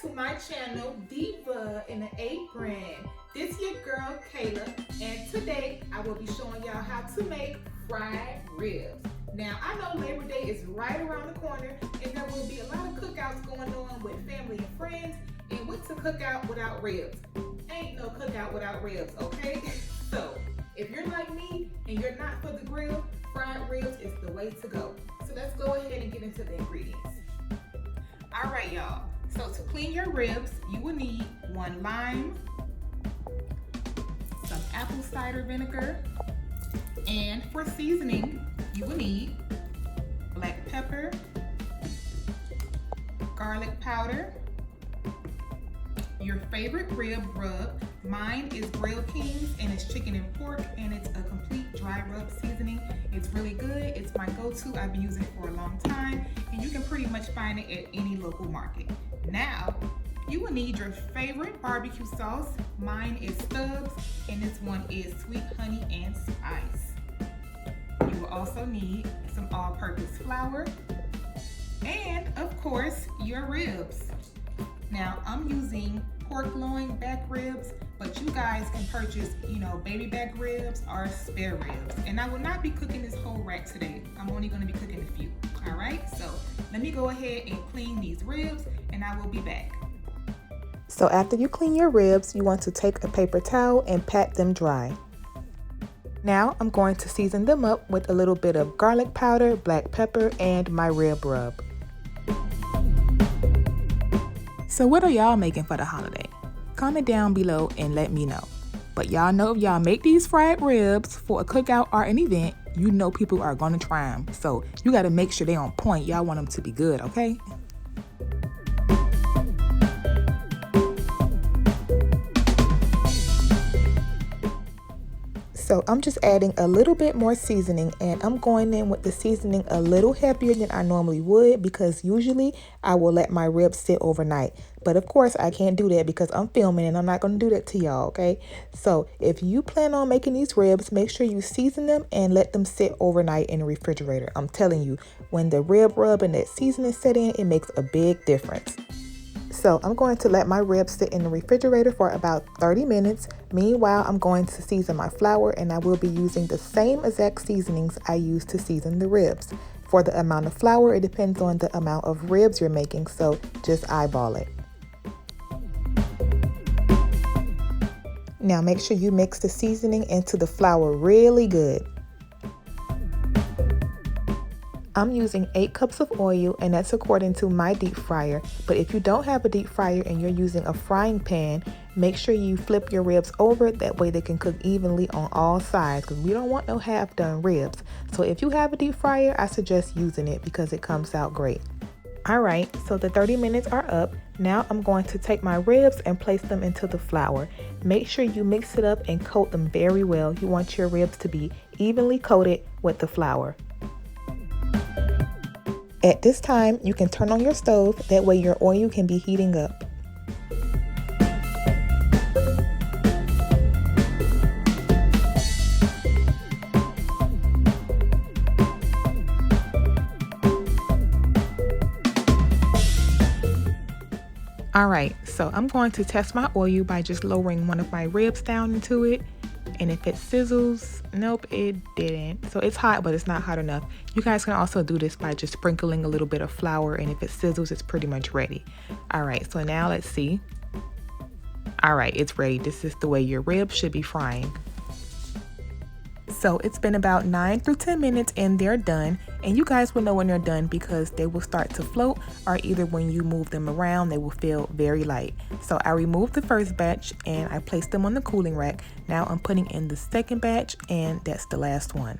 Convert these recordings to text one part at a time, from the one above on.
to my channel, Diva in the Apron. This your girl, Kayla, and today I will be showing y'all how to make fried ribs. Now, I know Labor Day is right around the corner, and there will be a lot of cookouts going on with family and friends, and what's a cookout without ribs? Ain't no cookout without ribs, okay? So, if you're like me and you're not for the grill, fried ribs is the way to go. So let's go ahead and get into the ingredients. All right, y'all. So to clean your ribs, you will need 1 lime, some apple cider vinegar, and for seasoning, you will need black pepper, garlic powder, your favorite rib rub. Mine is Grill Kings and it's chicken and pork, and it's a complete dry rub seasoning. It's really good. It's my go-to. I've been using it for a long time, and you can pretty much find it at any local market. Now, you will need your favorite barbecue sauce. Mine is Stubs, and this one is sweet honey and spice. You will also need some all-purpose flour, and of course, your ribs. Now, I'm using pork loin back ribs, but you guys can purchase, baby back ribs or spare ribs. And I will not be cooking this whole rack today. I'm only gonna be cooking a few, all right? So let me go ahead and clean these ribs, and I will be back. So after you clean your ribs, you want to take a paper towel and pat them dry. Now I'm going to season them up with a little bit of garlic powder, black pepper, and my rib rub. So what are y'all making for the holiday? Comment down below and let me know. But y'all know if y'all make these fried ribs for a cookout or an event, you know people are gonna try them. So you gotta make sure they on point. Y'all want them to be good, okay? So I'm just adding a little bit more seasoning, and I'm going in with the seasoning a little heavier than I normally would, because usually I will let my ribs sit overnight. But of course I can't do that because I'm filming and I'm not going to do that to y'all, okay? So if you plan on making these ribs, make sure you season them and let them sit overnight in the refrigerator. I'm telling you, when the rib rub and that seasoning set in, it makes a big difference. So I'm going to let my ribs sit in the refrigerator for about 30 minutes. Meanwhile, I'm going to season my flour, and I will be using the same exact seasonings I used to season the ribs. For the amount of flour, it depends on the amount of ribs you're making, so just eyeball it. Now make sure you mix the seasoning into the flour really good. I'm using 8 cups of oil, and that's according to my deep fryer. But if you don't have a deep fryer and you're using a frying pan, make sure you flip your ribs over. That way they can cook evenly on all sides, because we don't want no half-done ribs. So if you have a deep fryer, I suggest using it because it comes out great. Alright, so the 30 minutes are up. Now I'm going to take my ribs and place them into the flour. Make sure you mix it up and coat them very well. You want your ribs to be evenly coated with the flour. At this time, you can turn on your stove, that way your oil can be heating up. Alright, so I'm going to test my oil by just lowering one of my ribs down into it. And if it sizzles, nope, it didn't. So it's hot, but it's not hot enough. You guys can also do this by just sprinkling a little bit of flour, and if it sizzles, it's pretty much ready. All right, so now let's see. All right, it's ready. This is the way your ribs should be frying. So it's been about 9 through 10 minutes and they're done. And you guys will know when they're done because they will start to float, or either when you move them around, they will feel very light. So I removed the first batch and I placed them on the cooling rack. Now I'm putting in the second batch, and that's the last one.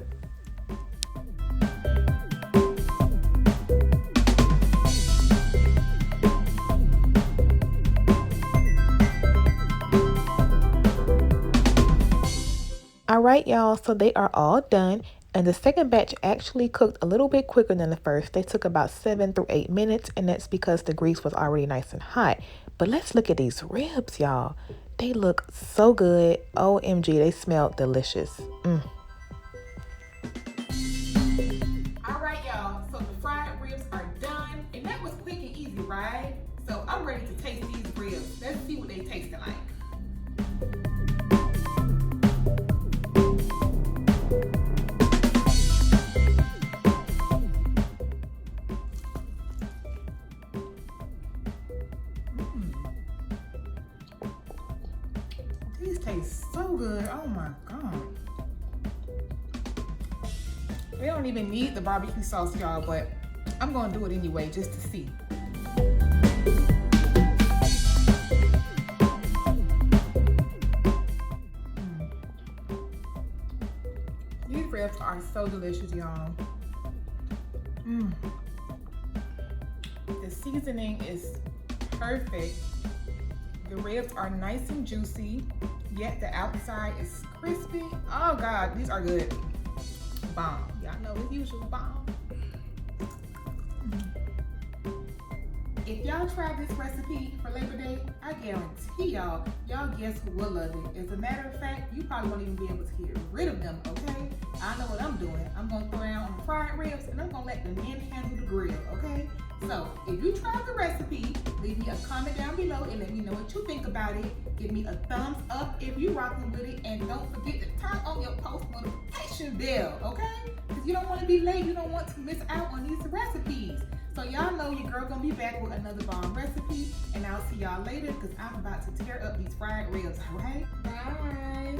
Alright y'all, so they are all done, and the second batch actually cooked a little bit quicker than the first. They took about 7 through 8 minutes, and that's because the grease was already nice and hot. But let's look at these ribs, y'all. They look so good. OMG, they smell delicious. Alright y'all, so the fried ribs are done, and that was quick and easy, right? So I'm ready to taste these So good. Oh my God. They don't even need the barbecue sauce, y'all, but I'm gonna do it anyway just to see. These ribs are so delicious, y'all. The seasoning is perfect. The ribs are nice and juicy, yet the outside is crispy. Oh God, these are good. Bomb. Y'all know as usual, bomb. If y'all try this recipe for Labor Day, I guarantee y'all guess who will love it. As a matter of fact, you probably won't even be able to get rid of them, okay? I know what I'm doing. I'm gonna throw down on the fried ribs and I'm gonna let the men handle the grill, okay? So if you try the recipe, leave me a comment down below and let me know what you think about it. Give me a thumbs up if you're rocking with it, and don't forget to turn on your post notification bell, okay? Because you don't want to be late. You don't want to miss out on these recipes. So y'all know your girl gonna be back with another bomb recipe, and I'll see y'all later because I'm about to tear up these fried ribs, all right? Bye.